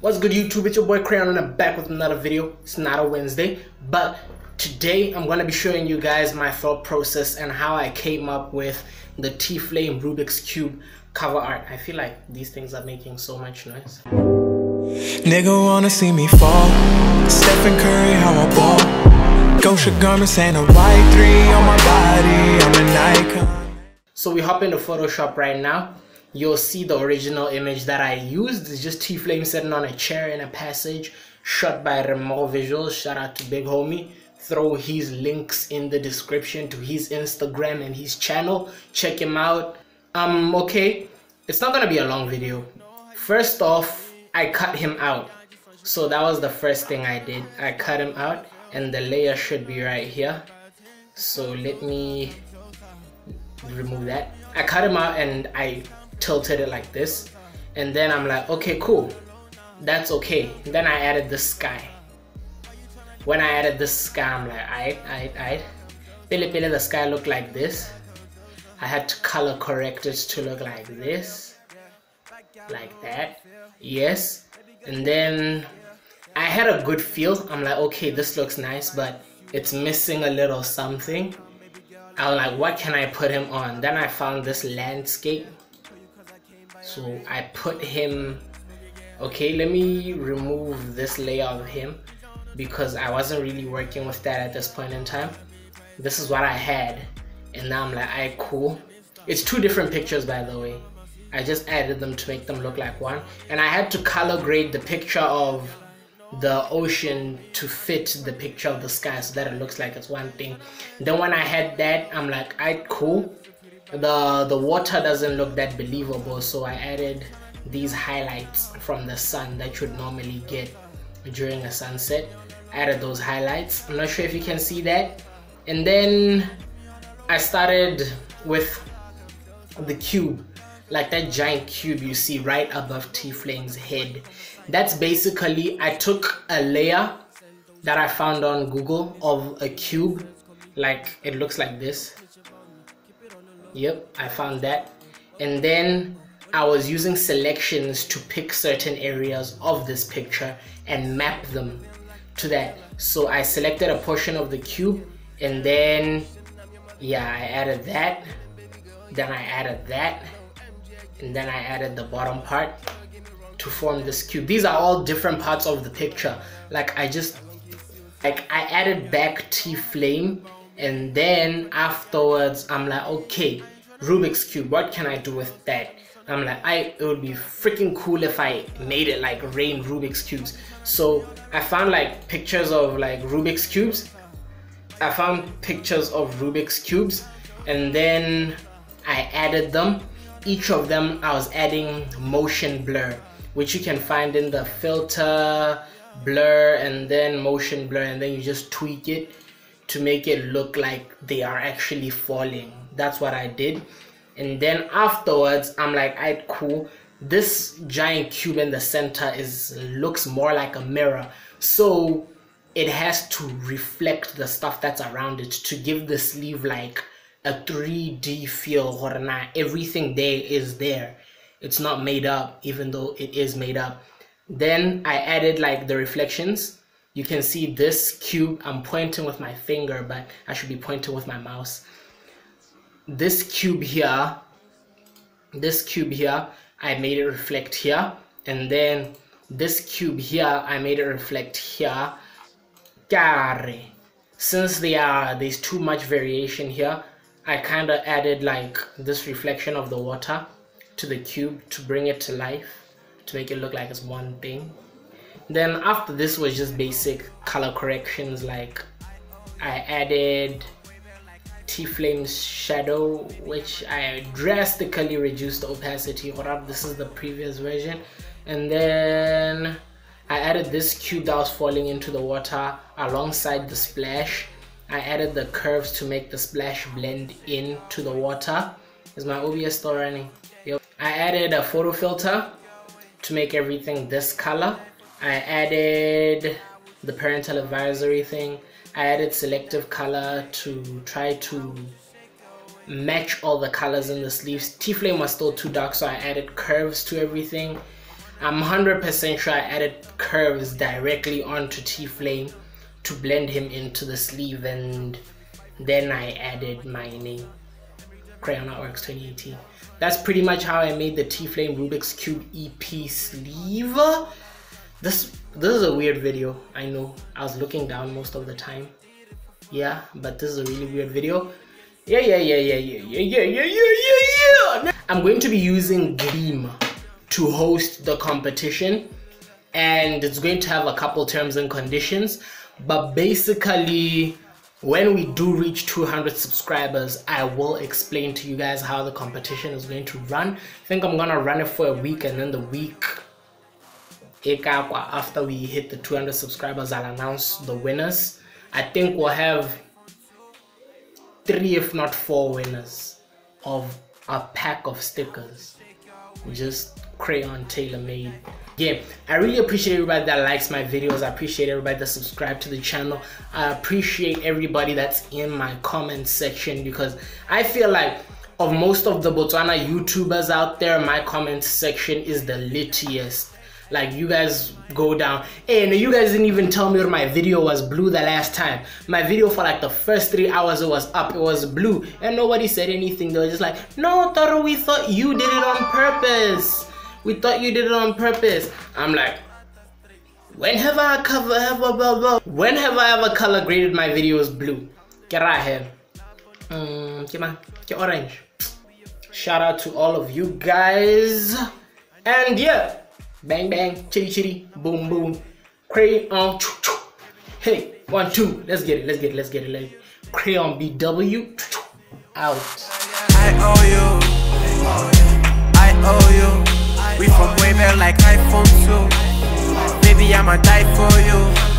What's good, YouTube? It's your boy CrayOn and I'm back with another video. It's not a Wednesday, but today I'm going to be showing you guys my thought process and how I came up with the T-Flame Rubik's Cube cover art. I feel like these things are making so much noise. Nigga wanna see me fall. Stephen Curry, how I ball. Gosha garments and a white 3 on my body. I'm an icon. So we hop into Photoshop right now. You'll see the original image that I used. It's just T-Flame sitting on a chair in a passage, shot by Mmogo Visuals. Shout out to Big Homie. Throw his links in the description to his Instagram and his channel. Check him out. Okay, it's not gonna be a long video. First off, I cut him out. So that was the first thing I did. I cut him out and the layer should be right here. So let me remove that. I cut him out and I tilted it like this, and then I'm like, okay, cool, that's okay. Then I added the sky. When I added the sky, I'm like, aight. Pele the sky looked like this. I had to color correct it to look like this, like that, yes. And then I had a good feel. I'm like, okay, this looks nice, but it's missing a little something. I was like, what can I put him on? Then I found this landscape. So I put him, okay, let me remove this layer of him because I wasn't really working with that at this point in time. This is what I had, and now I'm like, alright, cool. It's two different pictures, by the way. I just added them to make them look like one, and I had to color grade the picture of the ocean to fit the picture of the sky so that it looks like it's one thing. Then when I had that, I'm like, alright, cool. The water doesn't look that believable, so I added these highlights from the sun that you would normally get during a sunset. I added those highlights. I'm not sure if you can see that. And then I started with the cube, like that giant cube you see right above T-Flame's head. That's basically, I took a layer that I found on Google of a cube, like it looks like this. Yep, I found that. And then I was using selections to pick certain areas of this picture and map them to that. So I selected a portion of the cube, and then yeah, I added that. Then I added that, and then I added the bottom part to form this cube. These are all different parts of the picture. Like I added back T-Flame, and then afterwards I'm like, okay, Rubik's Cube, what can I do with that? I'm like, it would be freaking cool if I made it like rain Rubik's Cubes. So I found like pictures of like Rubik's Cubes. I found pictures of Rubik's Cubes, and then I added them. Each of them I was adding motion blur, which you can find in the filter, blur, and then motion blur, and then you just tweak it to make it look like they are actually falling. That's what I did. And then afterwards I'm like, alright, cool, this giant cube in the center looks more like a mirror, so it has to reflect the stuff that's around it to give the sleeve like a 3D feel. Everything there is there. It's not made up, even though it is made up. Then I added like the reflections. You can see this cube, I'm pointing with my finger, but I should be pointing with my mouse. This cube here, I made it reflect here, and then this cube here, I made it reflect here. Since there's too much variation here, I kind of added like this reflection of the water to the cube to bring it to life, to make it look like it's one thing. Then after this was just basic color corrections, like I added T-Flame's shadow, which I drastically reduced the opacity. This is the previous version. And then I added this cube that was falling into the water alongside the splash. I added the curves to make the splash blend into the water. Is my OBS still running? Yep. I added a photo filter to make everything this color. I added the parental advisory thing. I added selective color to try to match all the colors in the sleeves. T-Flame was still too dark, so I added curves to everything. I'm 100% sure I added curves directly onto T-Flame to blend him into the sleeve, and then I added my name, CrayOn Artworks 2018. That's pretty much how I made the T-Flame Rubik's Cube EP sleeve. This is a weird video, I know. I was looking down most of the time. Yeah, but this is a really weird video. Yeah. I'm going to be using Gleam to host the competition, and it's going to have a couple terms and conditions, but basically when we do reach 200 subscribers, I will explain to you guys how the competition is going to run. I think I'm gonna run it for a week, and then the week after we hit the 200 subscribers, I'll announce the winners. I think we'll have 3 if not 4 winners of a pack of stickers, just CrayOn tailor-made. Yeah, I really appreciate everybody that likes my videos. I appreciate everybody that subscribed to the channel. I appreciate everybody that's in my comment section, because I feel like of most of the Botswana YouTubers out there, my comment section is the littiest. Like, you guys go down. Hey, and you guys didn't even tell me that my video was blue the last time. My video for like the first 3 hours it was up, it was blue, and nobody said anything. They were just like, no, Toro, we thought you did it on purpose. We thought you did it on purpose. I'm like, when have I ever color graded my videos blue? Get right here. Get orange. Shout out to all of you guys. And yeah, bang bang, chitty chitty, boom boom, CrayOn. Hey, 1 2, let's get it. Like CrayOn BW out. I owe you. We from way back like iPhone 2. Baby, I'ma die for you.